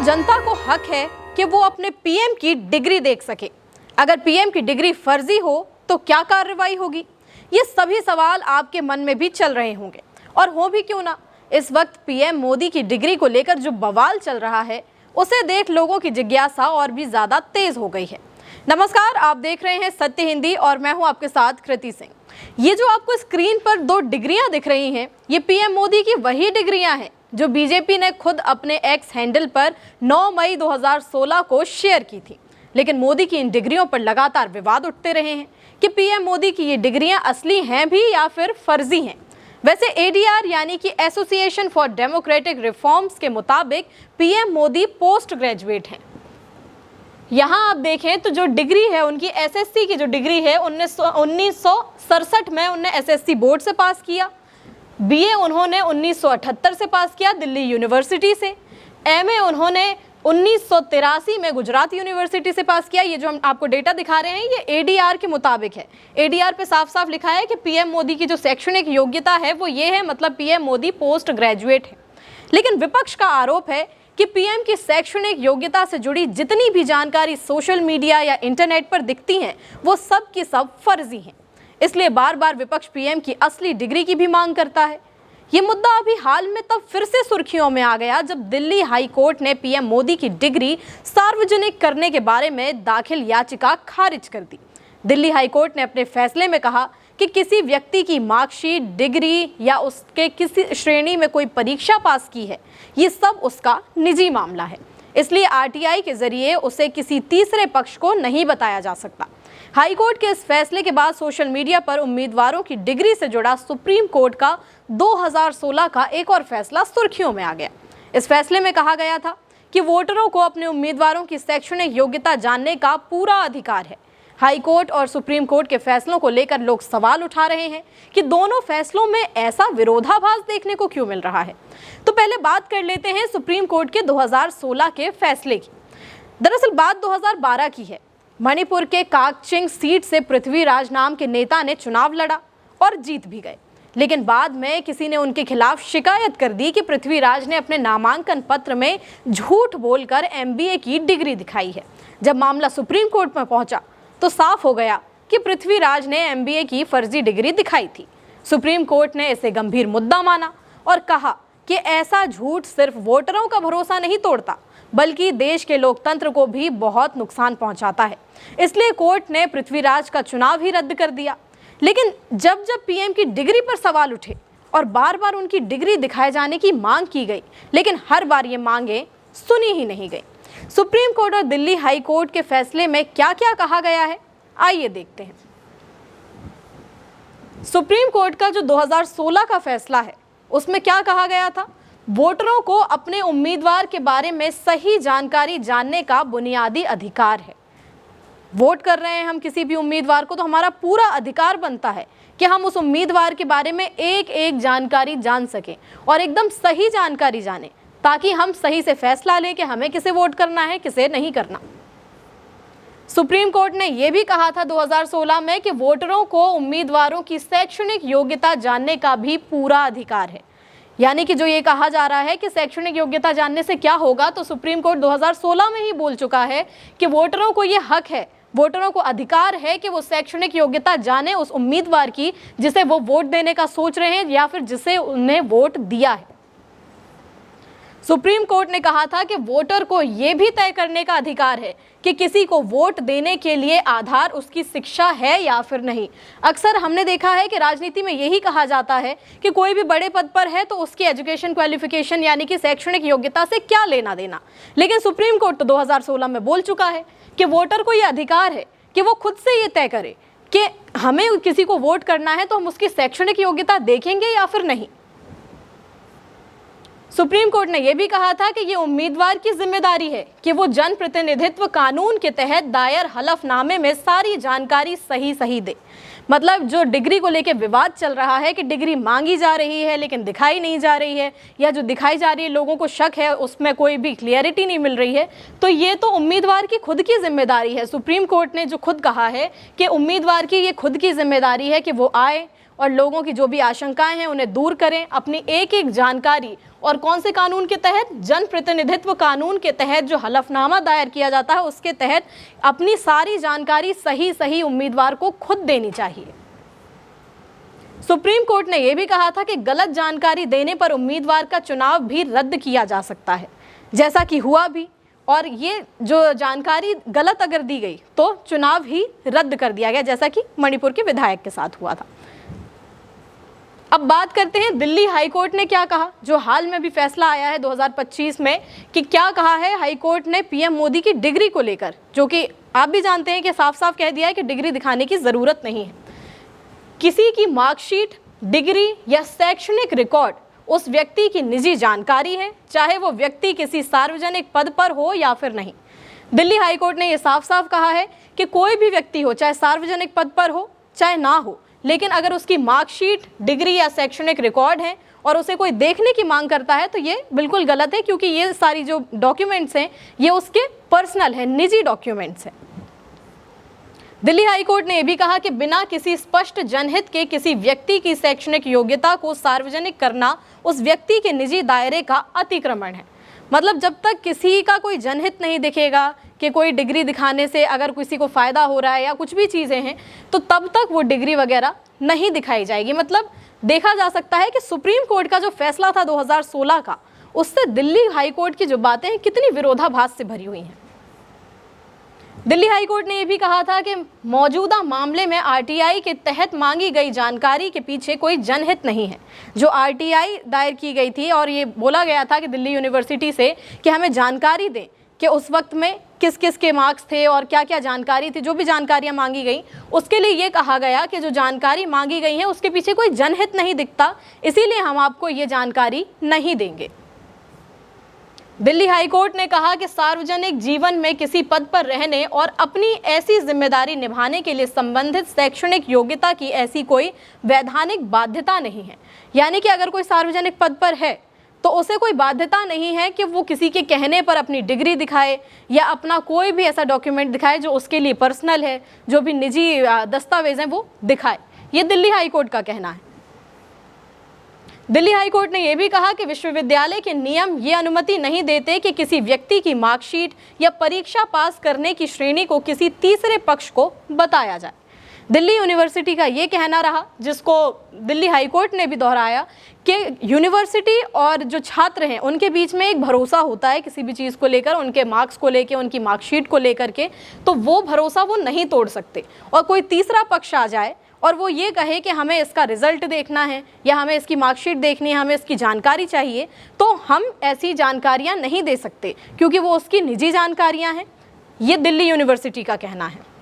जनता को हक है कि वो अपने पीएम की डिग्री देख सके। अगर पीएम की डिग्री फर्जी हो तो क्या कार्रवाई होगी? ये सभी सवाल आपके मन में भी चल रहे होंगे, और हो भी क्यों ना। इस वक्त पीएम मोदी की डिग्री को लेकर जो बवाल चल रहा है, उसे देख लोगों की जिज्ञासा और भी ज्यादा तेज हो गई है। नमस्कार, आप देख रहे हैं सत्य हिंदी और मैं हूं आपके साथ कृति सिंह। ये जो आपको स्क्रीन पर दो डिग्रियां दिख रही हैं, ये पीएम मोदी की वही डिग्रियां हैं जो बीजेपी ने खुद अपने एक्स हैंडल पर 9 मई 2016 को शेयर की थी। लेकिन मोदी की इन डिग्रियों पर लगातार विवाद उठते रहे हैं कि पीएम मोदी की ये डिग्रियां असली हैं भी या फिर फर्जी हैं। वैसे एडीआर यानी कि एसोसिएशन फॉर डेमोक्रेटिक रिफॉर्म्स के मुताबिक पीएम मोदी पोस्ट ग्रेजुएट हैं। यहाँ आप देखें तो जो डिग्री है उनकी एसएससी की जो डिग्री है 1967 में उन्होंने एसएससी बोर्ड से पास किया। बीए उन्होंने 1978 से पास किया दिल्ली यूनिवर्सिटी से। एमए उन्होंने 1983 में गुजरात यूनिवर्सिटी से पास किया। ये जो हम आपको डेटा दिखा रहे हैं ये एडीआर के मुताबिक है। एडीआर पे साफ साफ लिखा है कि पीएम मोदी की जो शैक्षणिक योग्यता है वो ये है, मतलब पीएम मोदी पोस्ट ग्रेजुएट है। लेकिन विपक्ष का आरोप है कि पीएम की शैक्षणिक योग्यता से जुड़ी जितनी भी जानकारी सोशल मीडिया या इंटरनेट पर दिखती हैं वो सब की सब फर्जी हैं। इसलिए बार बार विपक्ष पीएम की असली डिग्री की भी मांग करता है। ये मुद्दा अभी हाल में तब फिर से सुर्खियों में आ गया जब दिल्ली हाई कोर्ट ने पीएम मोदी की डिग्री सार्वजनिक करने के बारे में दाखिल याचिका खारिज कर दी। दिल्ली हाई कोर्ट ने अपने फैसले में कहा कि किसी व्यक्ति की मार्कशीट, डिग्री या उसके किसी श्रेणी में कोई परीक्षा पास की है, ये सब उसका निजी मामला है। इसलिए आरटीआई के जरिए उसे किसी तीसरे पक्ष को नहीं बताया जा सकता। हाई कोर्ट के इस फैसले के बाद सोशल मीडिया पर उम्मीदवारों की डिग्री से जुड़ा सुप्रीम कोर्ट का 2016 का एक और फैसला सुर्खियों में आ गया। इस फैसले में कहा गया था कि वोटरों को अपने उम्मीदवारों की शैक्षणिक योग्यता जानने का पूरा अधिकार है। हाई कोर्ट और सुप्रीम कोर्ट के फैसलों को लेकर लोग सवाल उठा रहे हैं कि दोनों फैसलों में ऐसा विरोधाभास देखने को क्यों मिल रहा है। तो पहले बात कर लेते हैं सुप्रीम कोर्ट के 2016 के फैसले की। दरअसल बात 2012 की है। मणिपुर के काकचिंग सीट से पृथ्वीराज नाम के नेता ने चुनाव लड़ा और जीत भी गए। लेकिन बाद में किसी ने उनके खिलाफ शिकायत कर दी कि पृथ्वीराज ने अपने नामांकन पत्र में झूठ बोलकर एमबीए की डिग्री दिखाई है। जब मामला सुप्रीम कोर्ट में पहुंचा तो साफ हो गया कि पृथ्वीराज ने एमबीए की फर्जी डिग्री दिखाई थी। सुप्रीम कोर्ट ने इसे गंभीर मुद्दा माना और कहा कि ऐसा झूठ सिर्फ वोटरों का भरोसा नहीं तोड़ता, बल्कि देश के लोकतंत्र को भी बहुत नुकसान पहुंचाता है। इसलिए कोर्ट ने पृथ्वीराज का चुनाव ही रद्द कर दिया। लेकिन जब जब पीएम की डिग्री पर सवाल उठे और बार बार उनकी डिग्री दिखाए जाने की मांग की गई, लेकिन हर बार ये मांगे सुनी ही नहीं गई। सुप्रीम कोर्ट और दिल्ली हाई कोर्ट के फैसले में क्या क्या कहा गया है, आइए देखते हैं। सुप्रीम कोर्ट का जो 2016 का फैसला है उसमें क्या कहा गया था? वोटरों को अपने उम्मीदवार के बारे में सही जानकारी जानने का बुनियादी अधिकार है। वोट कर रहे हैं हम किसी भी उम्मीदवार को तो हमारा पूरा अधिकार बनता है कि हम उस उम्मीदवार के बारे में एक एक जानकारी जान सकें और एकदम सही जानकारी जानें, ताकि हम सही से फैसला लें कि हमें किसे वोट करना है, किसे नहीं करना। सुप्रीम कोर्ट ने यह भी कहा था 2016 में कि वोटरों को उम्मीदवारों की शैक्षणिक योग्यता जानने का भी पूरा अधिकार है। यानी कि जो ये कहा जा रहा है कि शैक्षणिक योग्यता जानने से क्या होगा, तो सुप्रीम कोर्ट 2016 में ही बोल चुका है कि वोटरों को ये हक है, वोटरों को अधिकार है कि वो शैक्षणिक योग्यता जाने उस उम्मीदवार की जिसे वो वोट देने का सोच रहे हैं या फिर जिसे उन्हें वोट दिया है। सुप्रीम कोर्ट ने कहा था कि वोटर को यह भी तय करने का अधिकार है कि किसी को वोट देने के लिए आधार उसकी शिक्षा है या फिर नहीं। अक्सर हमने देखा है कि राजनीति में यही कहा जाता है कि कोई भी बड़े पद पर है तो उसकी एजुकेशन क्वालिफिकेशन यानी कि शैक्षणिक योग्यता से क्या लेना देना। लेकिन सुप्रीम कोर्ट तो 2016 में बोल चुका है कि वोटर को यह अधिकार है कि वो खुद से ये तय करे कि हमें किसी को वोट करना है तो हम उसकी शैक्षणिक योग्यता देखेंगे या फिर नहीं। सुप्रीम कोर्ट ने यह भी कहा था कि ये उम्मीदवार की जिम्मेदारी है कि वो जन प्रतिनिधित्व कानून के तहत दायर हलफनामे में सारी जानकारी सही दे। मतलब जो डिग्री को लेकर विवाद चल रहा है कि डिग्री मांगी जा रही है लेकिन दिखाई नहीं जा रही है, या जो दिखाई जा रही है लोगों को शक है, उसमें कोई भी क्लियरिटी नहीं मिल रही है, तो ये तो उम्मीदवार की खुद की जिम्मेदारी है। सुप्रीम कोर्ट ने जो खुद कहा है कि उम्मीदवार की ये खुद की जिम्मेदारी है कि वो आए, और लोगों की जो भी आशंकाएं हैं उन्हें दूर करें, अपनी एक एक जानकारी और कौन से कानून के तहत, जन प्रतिनिधित्व कानून के तहत जो हलफनामा दायर किया जाता है उसके तहत अपनी सारी जानकारी सही उम्मीदवार को खुद देनी चाहिए। सुप्रीम कोर्ट ने यह भी कहा था कि गलत जानकारी देने पर उम्मीदवार का चुनाव भी रद्द किया जा सकता है, जैसा कि हुआ भी। और ये जो जानकारी गलत अगर दी गई तो चुनाव ही रद्द कर दिया गया, जैसा कि मणिपुर के विधायक के साथ हुआ था। अब बात करते हैं दिल्ली हाई कोर्ट ने क्या कहा, जो हाल में भी फैसला आया है 2025 में, कि क्या कहा है हाई कोर्ट ने पीएम मोदी की डिग्री को लेकर, जो कि आप भी जानते हैं कि साफ साफ कह दिया है कि डिग्री दिखाने की जरूरत नहीं है। किसी की मार्कशीट, डिग्री या शैक्षणिक रिकॉर्ड उस व्यक्ति की निजी जानकारी है, चाहे वो व्यक्ति किसी सार्वजनिक पद पर हो या फिर नहीं। दिल्ली हाई कोर्ट ने यह साफ साफ कहा है कि कोई भी व्यक्ति हो, चाहे सार्वजनिक पद पर हो चाहे ना हो, लेकिन अगर उसकी मार्कशीट, डिग्री या शैक्षणिक रिकॉर्ड है और उसे कोई देखने की मांग करता है तो ये बिल्कुल गलत है, क्योंकि ये सारी जो डॉक्यूमेंट्स हैं ये उसके पर्सनल है, निजी डॉक्यूमेंट्स हैं। दिल्ली हाई कोर्ट ने यह भी कहा कि बिना किसी स्पष्ट जनहित के किसी व्यक्ति की शैक्षणिक योग्यता को सार्वजनिक करना उस व्यक्ति के निजी दायरे का अतिक्रमण है। मतलब जब तक किसी का कोई जनहित नहीं दिखेगा कि कोई डिग्री दिखाने से अगर किसी को फ़ायदा हो रहा है या कुछ भी चीज़ें हैं, तो तब तक वो डिग्री वगैरह नहीं दिखाई जाएगी। मतलब देखा जा सकता है कि सुप्रीम कोर्ट का जो फैसला था 2016 का, उससे दिल्ली हाई कोर्ट की जो बातें हैं कितनी विरोधाभास से भरी हुई हैं। दिल्ली हाई कोर्ट ने यह भी कहा था कि मौजूदा मामले में आरटीआई के तहत मांगी गई जानकारी के पीछे कोई जनहित नहीं है। जो आरटीआई दायर की गई थी और ये बोला गया था कि दिल्ली यूनिवर्सिटी से कि हमें जानकारी दें कि उस वक्त में किस किस के मार्क्स थे और क्या क्या जानकारी थी, जो भी जानकारियां मांगी गई, उसके लिए ये कहा गया कि जो जानकारी मांगी गई है उसके पीछे कोई जनहित नहीं दिखता, इसीलिए हम आपको ये जानकारी नहीं देंगे। दिल्ली हाई कोर्ट ने कहा कि सार्वजनिक जीवन में किसी पद पर रहने और अपनी ऐसी जिम्मेदारी निभाने के लिए संबंधित शैक्षणिक योग्यता की ऐसी कोई वैधानिक बाध्यता नहीं है। यानी कि अगर कोई सार्वजनिक पद पर है तो उसे कोई बाध्यता नहीं है कि वो किसी के कहने पर अपनी डिग्री दिखाए या अपना कोई भी ऐसा डॉक्यूमेंट दिखाए जो उसके लिए पर्सनल है, जो भी निजी दस्तावेज हैं वो दिखाए। ये दिल्ली हाई कोर्ट का कहना है। दिल्ली हाई कोर्ट ने यह भी कहा कि विश्वविद्यालय के नियम ये अनुमति नहीं देते कि किसी व्यक्ति की मार्कशीट या परीक्षा पास करने की श्रेणी को किसी तीसरे पक्ष को बताया जाए। दिल्ली यूनिवर्सिटी का ये कहना रहा, जिसको दिल्ली हाई कोर्ट ने भी दोहराया, कि यूनिवर्सिटी और जो छात्र हैं उनके बीच में एक भरोसा होता है किसी भी चीज़ को लेकर, उनके मार्क्स को लेकर, उनकी मार्कशीट को लेकर के, तो वो भरोसा वो नहीं तोड़ सकते। और कोई तीसरा पक्ष आ जाए और वो ये कहे कि हमें इसका रिजल्ट देखना है या हमें इसकी मार्कशीट देखनी है, हमें इसकी जानकारी चाहिए, तो हम ऐसी जानकारियां नहीं दे सकते क्योंकि वो उसकी निजी जानकारियां हैं। ये दिल्ली यूनिवर्सिटी का कहना है।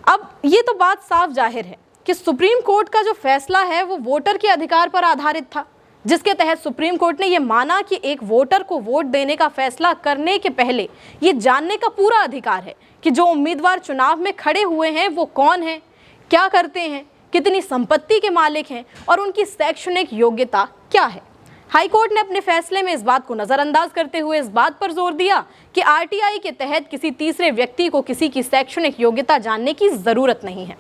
अब ये तो बात साफ जाहिर है कि सुप्रीम कोर्ट का जो फैसला है वो वोटर के अधिकार पर आधारित था, जिसके तहत सुप्रीम कोर्ट ने ये माना कि एक वोटर को वोट देने का फैसला करने के पहले ये जानने का पूरा अधिकार है कि जो उम्मीदवार चुनाव में खड़े हुए हैं वो कौन है, क्या करते हैं, कितनी संपत्ति के मालिक हैं और उनकी शैक्षणिक योग्यता क्या है। हाई कोर्ट ने अपने फैसले में इस बात को नज़रअंदाज करते हुए इस बात पर जोर दिया कि आरटीआई के तहत किसी तीसरे व्यक्ति को किसी की शैक्षणिक योग्यता जानने की ज़रूरत नहीं है।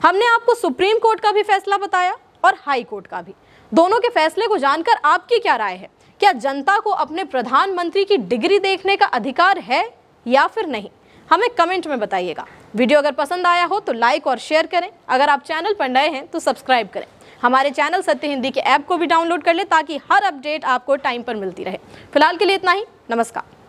हमने आपको सुप्रीम कोर्ट का भी फैसला बताया और हाई कोर्ट का भी। दोनों के फैसले को जानकर आपकी क्या राय है? क्या जनता को अपने प्रधानमंत्री की डिग्री देखने का अधिकार है या फिर नहीं? हमें कमेंट में बताइएगा। वीडियो अगर पसंद आया हो तो लाइक और शेयर करें। अगर आप चैनल पर नए हैं तो सब्सक्राइब करें। हमारे चैनल सत्य हिंदी के ऐप को भी डाउनलोड कर लें ताकि हर अपडेट आपको टाइम पर मिलती रहे। फिलहाल के लिए इतना ही। नमस्कार।